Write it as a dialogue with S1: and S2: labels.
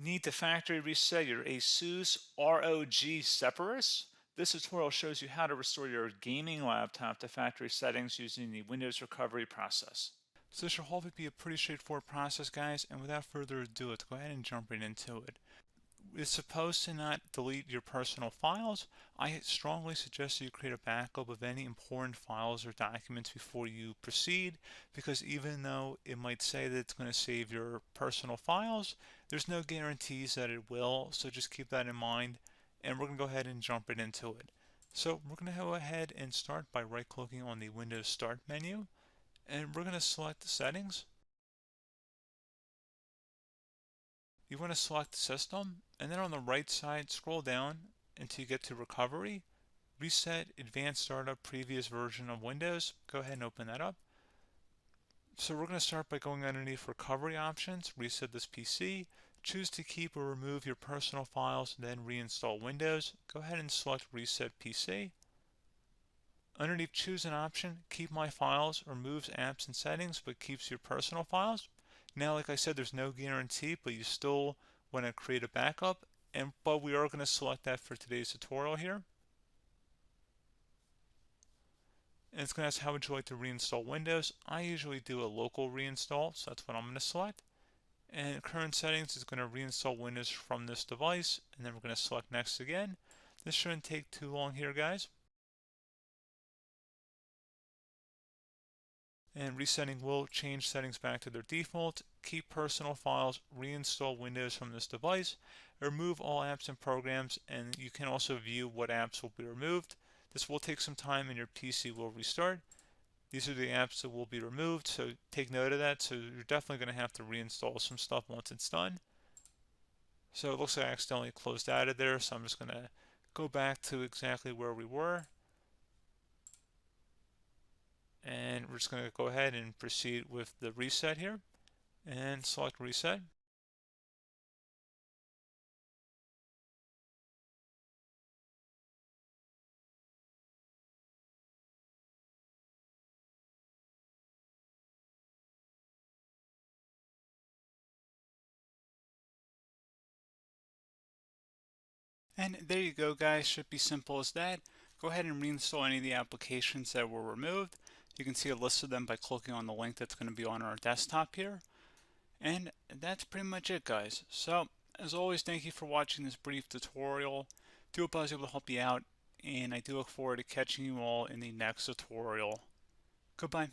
S1: Need to factory reset your ASUS ROG Zephyrus? This tutorial shows you how to restore your gaming laptop to factory settings using the Windows recovery process.
S2: So this should hopefully be a pretty straightforward process, guys, and without further ado, let's go ahead and jump right into it. It's supposed to not delete your personal files. I strongly suggest that you create a backup of any important files or documents before you proceed, because even though it might say that it's going to save your personal files, there's no guarantees that it will, so just keep that in mind, and we're going to go ahead and jump right into it. So we're going to go ahead and start by right-clicking on the Windows Start menu, and we're going to select the settings. You want to select System, and then on the right side, scroll down until you get to Recovery. Reset Advanced Startup Previous Version of Windows. Go ahead and open that up. So we're going to start by going underneath Recovery Options, reset this PC. Choose to keep or remove your personal files, then reinstall Windows. Go ahead and select Reset PC. Underneath Choose an option, Keep My Files removes apps and settings but keeps your personal files. Now, like I said, there's no guarantee, but you still want to create a backup, but we are going to select that for today's tutorial here. And it's going to ask how would you like to reinstall Windows. I usually do a local reinstall, so that's what I'm going to select. And current settings is going to reinstall Windows from this device, and then we're going to select next again. This shouldn't take too long here, guys. And resetting will change settings back to their default, keep personal files, reinstall Windows from this device, remove all apps and programs, and you can also view what apps will be removed. This will take some time and your PC will restart. These are the apps that will be removed, so take note of that. So you're definitely going to have to reinstall some stuff once it's done. So it looks like I accidentally closed out of there, so I'm just going to go back to exactly where we were. And we're just going to go ahead and proceed with the reset here and select reset.
S3: And there you go, guys. Should be simple as that. Go ahead and reinstall any of the applications that were removed. You can see a list of them by clicking on the link that's going to be on our desktop here. And that's pretty much it, guys. So, as always, thank you for watching this brief tutorial. Do hope I was able to help you out, and I do look forward to catching you all in the next tutorial. Goodbye.